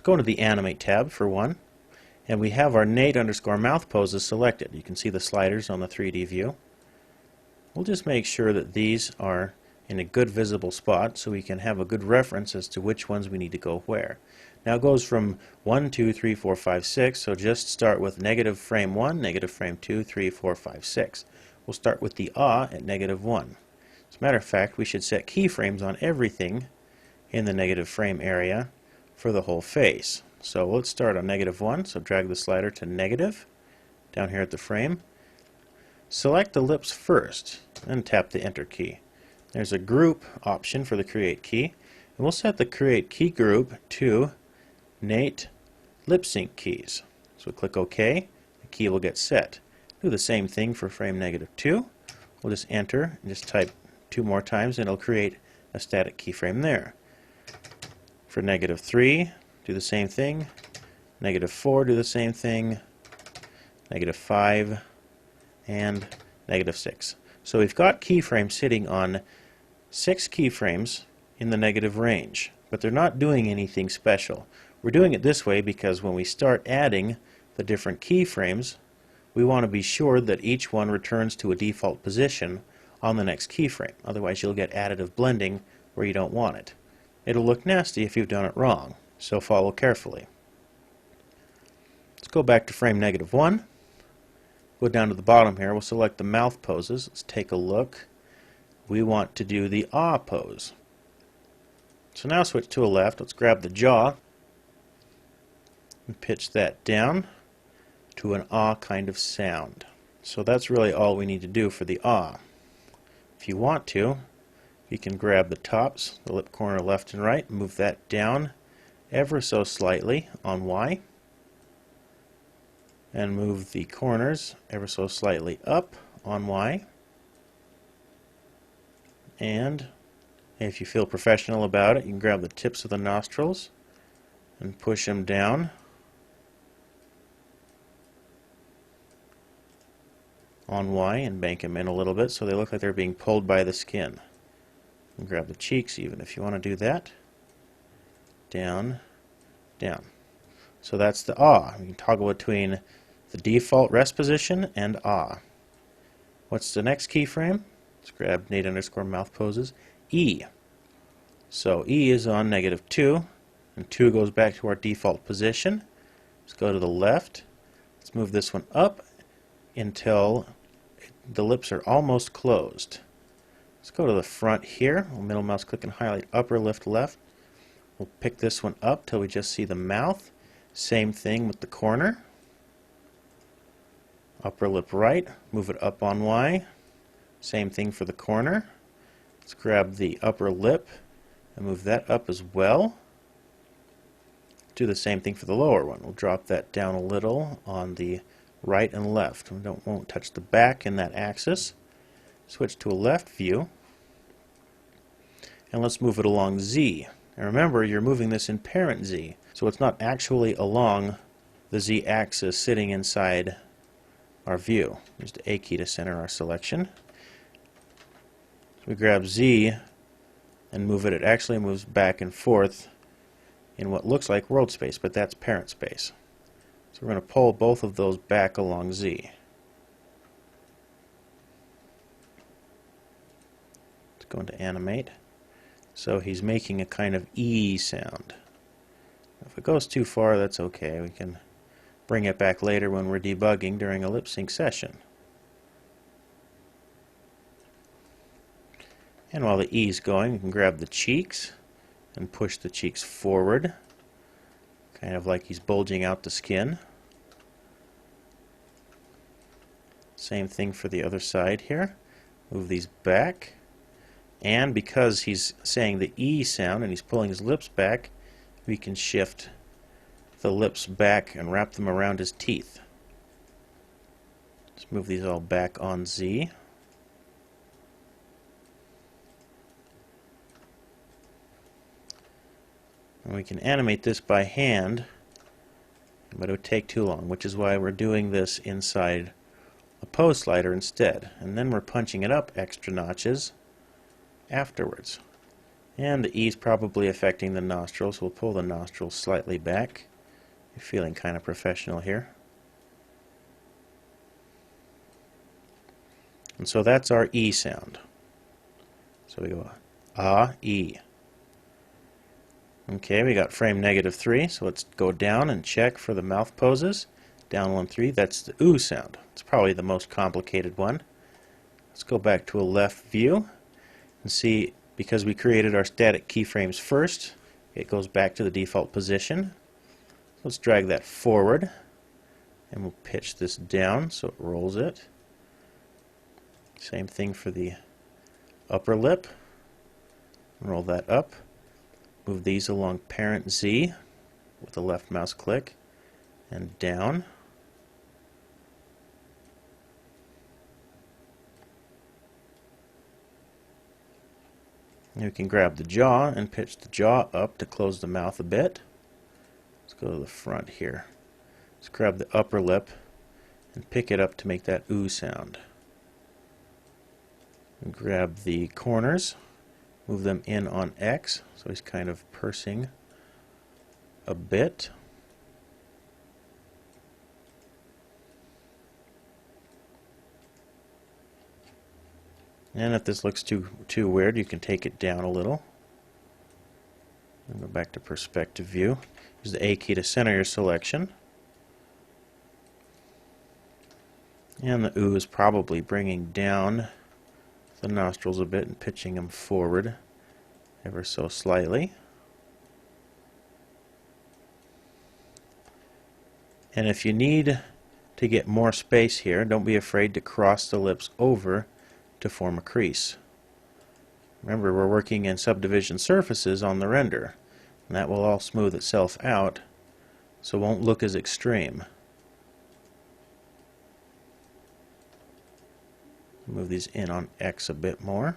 go into the Animate tab for one, and we have our Nate underscore mouth poses selected. You can see the sliders on the 3D view. We'll just make sure that these are in a good visible spot so we can have a good reference as to which ones we need to go where. Now it goes from 1, 2, 3, 4, 5, 6, so just start with negative frame 1, negative frame 2, 3, 4, 5, 6. We'll start with the at negative 1. As a matter of fact, we should set keyframes on everything in the negative frame area for the whole face. So let's start on negative 1, so drag the slider to negative, down here at the frame. Select the lips first, and tap the Enter key. There's a group option for the Create key, and we'll set the Create key group to Nate Lip Sync keys. So click OK, the key will get set. Do the same thing for frame negative 2. We'll just enter and just type 2 more times and it'll create a static keyframe there. For negative 3, do the same thing. Negative 4, do the same thing. Negative 5 and negative 6. So we've got keyframes sitting on 6 keyframes in the negative range, but they're not doing anything special. We're doing it this way because when we start adding the different keyframes, we want to be sure that each one returns to a default position on the next keyframe. Otherwise you'll get additive blending where you don't want it. It'll look nasty if you've done it wrong, so follow carefully. Let's go back to frame negative 1. Go down to the bottom here. We'll select the mouth poses. Let's take a look. We want to do the ah pose. So now switch to a left. Let's grab the jaw and pitch that down to an ah kind of sound. So that's really all we need to do for the ah. If you want to, you can grab the tops, the lip corner left and right, move that down ever so slightly on Y, and move the corners ever so slightly up on Y. And if you feel professional about it, you can grab the tips of the nostrils and push them down on Y and bank them in a little bit so they look like they're being pulled by the skin. And grab the cheeks even if you want to do that. Down, down. So that's the ah. You can toggle between the default rest position and ah. What's the next keyframe? Let's grab Nate underscore mouth poses. E. So E is on negative 2, and 2 goes back to our default position. Let's go to the left. Let's move this one up until the lips are almost closed. Let's go to the front here. We'll middle mouse click and highlight upper lift left. We'll pick this one up till we just see the mouth. Same thing with the corner. Upper lip right, move it up on Y. Same thing for the corner. Let's grab the upper lip and move that up as well. Do the same thing for the lower one. We'll drop that down a little on the right and left. We won't touch the back in that axis. Switch to a left view. And let's move it along Z. And remember, you're moving this in parent Z, so it's not actually along the Z axis sitting inside our view. Use the A key to center our selection. So we grab Z and move it. It actually moves back and forth in what looks like world space, but that's parent space. So we're going to pull both of those back along Z. Let's go into Animate. So he's making a kind of E sound. If it goes too far, that's okay. We can bring it back later when we're debugging during a lip sync session. And while the E is going, you can grab the cheeks and push the cheeks forward, kind of like he's bulging out the skin. Same thing for the other side here. Move these back. And because he's saying the E sound and he's pulling his lips back, we can shift the lips back and wrap them around his teeth. Let's move these all back on Z. And we can animate this by hand, but it would take too long, which is why we're doing this inside a pose slider instead. And then we're punching it up extra notches afterwards. And the E is probably affecting the nostrils. We'll pull the nostrils slightly back. You're feeling kind of professional here. And so that's our E sound. So we go ah, E. Okay, we got frame -3, so let's go down and check for the mouth poses. Down 1, 3, that's the OO sound. It's probably the most complicated one. Let's go back to a left view and see, because we created our static keyframes first, it goes back to the default position. Let's drag that forward and we'll pitch this down so it rolls it. Same thing for the upper lip. Roll that up. Move these along parent Z with the left mouse click and down. And we can grab the jaw and pitch the jaw up to close the mouth a bit. Let's go to the front here. Let's grab the upper lip and pick it up to make that OO sound. And grab the corners, move them in on X, so he's kind of pursing a bit. And if this looks too weird, you can take it down a little. And go back to perspective view. Use the A key to center your selection. And the OO is probably bringing down the nostrils a bit and pitching them forward ever so slightly. And if you need to get more space here, don't be afraid to cross the lips over to form a crease. Remember, we're working in subdivision surfaces on the render, and that will all smooth itself out, so it won't look as extreme. Move these in on X a bit more.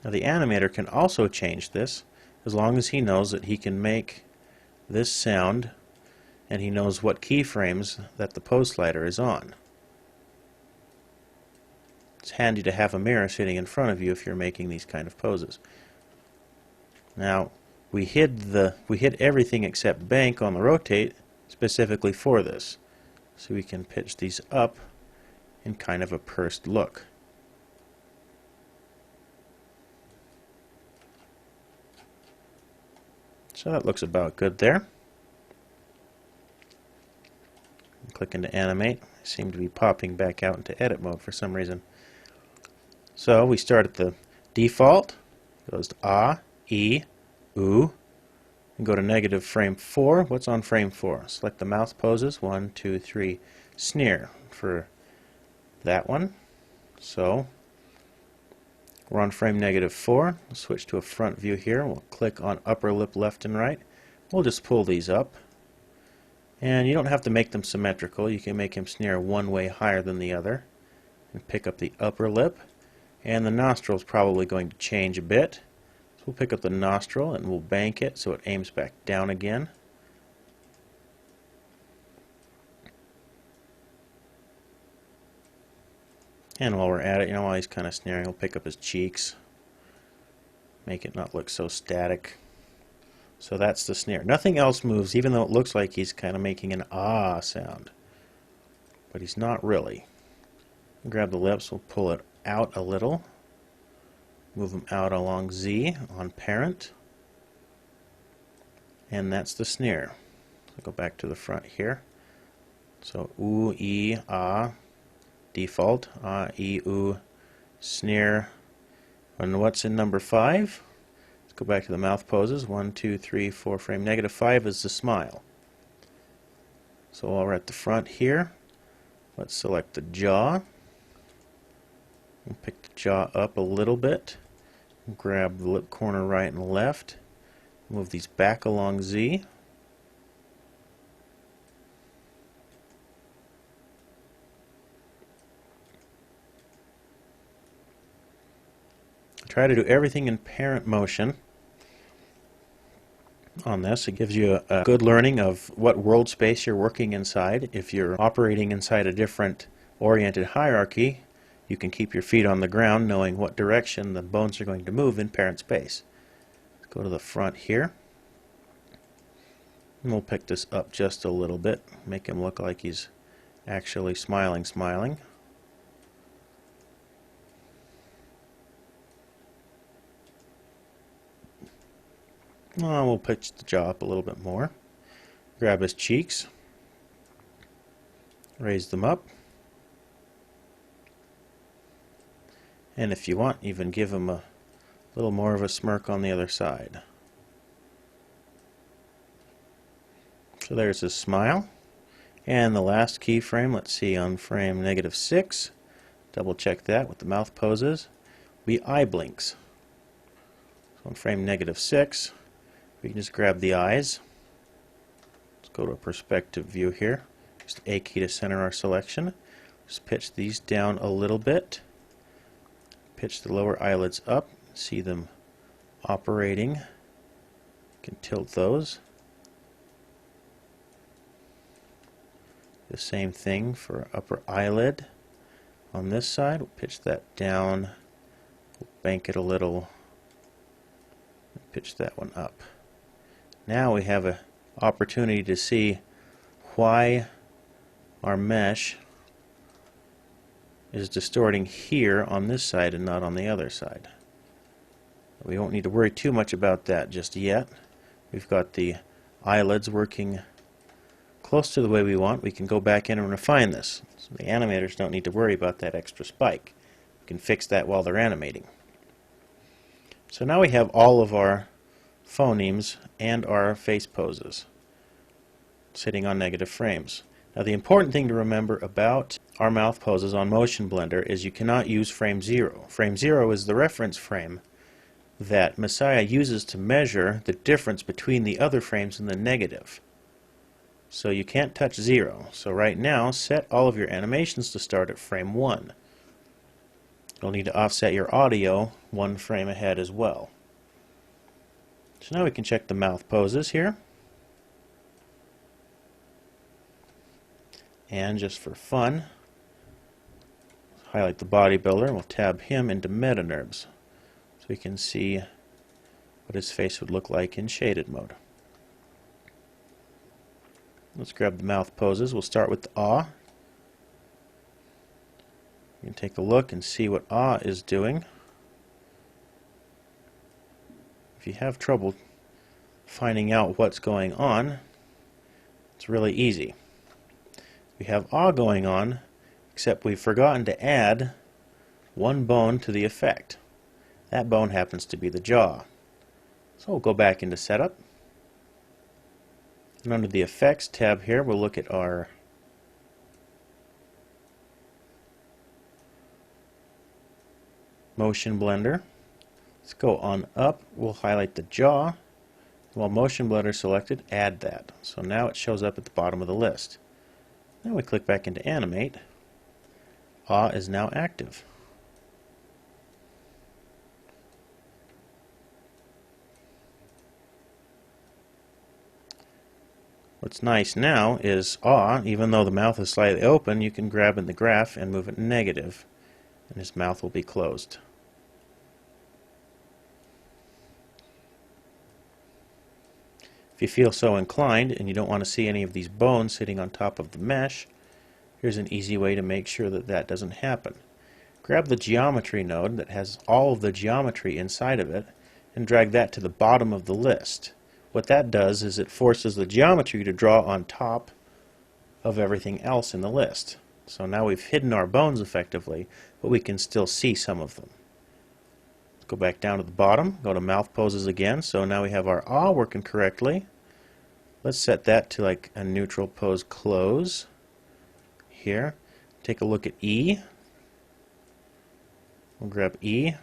Now the animator can also change this as long as he knows that he can make this sound and he knows what keyframes that the pose slider is on. It's handy to have a mirror sitting in front of you if you're making these kind of poses. Now we hid everything except bank on the rotate specifically for this, so we can pitch these up in kind of a pursed look. So that looks about good there. Click into animate. I seem to be popping back out into edit mode for some reason. So we start at the default, goes to ah, E, OO, and go to negative frame 4. What's on frame 4? Select the mouth poses, 1, 2, 3, sneer for that one. So we're on frame -4. We'll switch to a front view here. We'll click on upper lip left and right. We'll just pull these up. And you don't have to make them symmetrical. You can make him sneer one way higher than the other. And pick up the upper lip. And the nostril is probably going to change a bit. So we'll pick up the nostril and we'll bank it so it aims back down again. And while we're at it, while he's kind of sneering, we'll pick up his cheeks. Make it not look so static. So that's the sneer. Nothing else moves, even though it looks like he's kind of making an ah sound. But he's not really. Grab the lips, we'll pull it out a little. Move them out along Z on parent. And that's the sneer. I'll go back to the front here. So OO, E, ah, default, ah, E, OO, sneer. And what's in number 5? Go back to the mouth poses. 1, 2, 3, 4 frame. -5 is the smile. So while we're at the front here, let's select the jaw. And pick the jaw up a little bit. Grab the lip corner right and left. Move these back along Z. Try to do everything in parent motion on this. It gives you a good learning of what world space you're working inside. If you're operating inside a different oriented hierarchy, you can keep your feet on the ground knowing what direction the bones are going to move in parent space. Let's go to the front here. And we'll pick this up just a little bit, make him look like he's actually smiling. We'll pitch the jaw up a little bit more. Grab his cheeks, raise them up, and if you want, even give him a little more of a smirk on the other side. So there's his smile. And the last keyframe, let's see, on frame -6, double check that with the mouth poses, we eye blinks. So on frame -6, we can just grab the eyes. Let's go to a perspective view here. Just A key to center our selection. Just pitch these down a little bit. Pitch the lower eyelids up. See them operating. You can tilt those. The same thing for upper eyelid. On this side, we'll pitch that down. We'll bank it a little. Pitch that one up. Now we have an opportunity to see why our mesh is distorting here on this side and not on the other side. We won't need to worry too much about that just yet. We've got the eyelids working close to the way we want. We can go back in and refine this. So the animators don't need to worry about that extra spike. We can fix that while they're animating. So now we have all of our phonemes and our face poses sitting on negative frames. Now the important thing to remember about our mouth poses on Motionblender is you cannot use frame 0. Frame 0 is the reference frame that Messiah uses to measure the difference between the other frames and the negative. So you can't touch 0. So right now, set all of your animations to start at frame 1. You'll need to offset your audio 1 frame ahead as well. So now we can check the mouth poses here. And just for fun, highlight the bodybuilder and we'll tab him into meta NURBS so we can see what his face would look like in shaded mode. Let's grab the mouth poses. We'll start with the awe. You can take a look and see what awe is doing. If you have trouble finding out what's going on, it's really easy. We have awe going on, except we've forgotten to add one bone to the effect. That bone happens to be the jaw. So we'll go back into setup. And under the effects tab here, we'll look at our Motionblender. Let's go on up. We'll highlight the jaw. While Motionblender is selected, add that. So now it shows up at the bottom of the list. Then we click back into animate. Awe is now active. What's nice now is awe, even though the mouth is slightly open, you can grab in the graph and move it negative, and his mouth will be closed. If you feel so inclined and you don't want to see any of these bones sitting on top of the mesh, here's an easy way to make sure that that doesn't happen. Grab the geometry node that has all of the geometry inside of it and drag that to the bottom of the list. What that does is it forces the geometry to draw on top of everything else in the list. So now we've hidden our bones effectively, but we can still see some of them. Let's go back down to the bottom, go to mouth poses again. So now we have our awe working correctly. Let's set that to like a neutral pose close. Here, take a look at E. We'll grab E.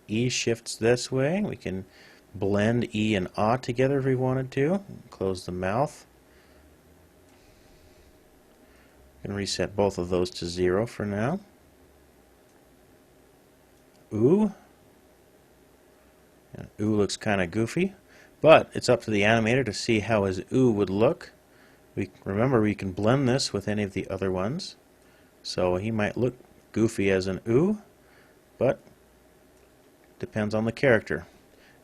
E shifts this way. We can blend E and A together if we wanted to. Close the mouth. And reset both of those to 0 for now. Ooh. And ooh looks kind of goofy, but it's up to the animator to see how his ooh would look. Remember, we can blend this with any of the other ones. So he might look goofy as an ooh, but depends on the character.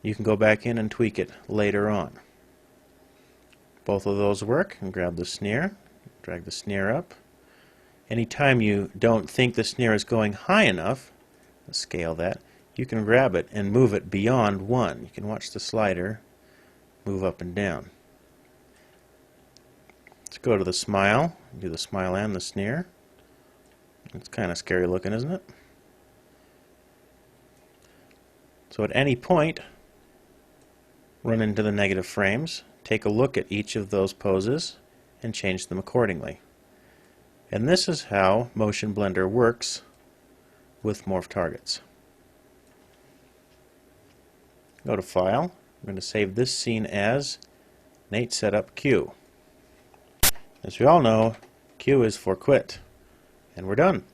You can go back in and tweak it later on. Both of those work. And grab the sneer, drag the sneer up. Anytime you don't think the sneer is going high enough, let's scale that, you can grab it and move it beyond 1. You can watch the slider move up and down. Let's go to the smile, do the smile and the sneer. It's kind of scary looking, isn't it? So at any point, run into the negative frames, take a look at each of those poses, and change them accordingly. And this is how Motionblender works with morph targets. Go to File. I'm going to save this scene as Nate Setup Q. As we all know, Q is for quit. And we're done.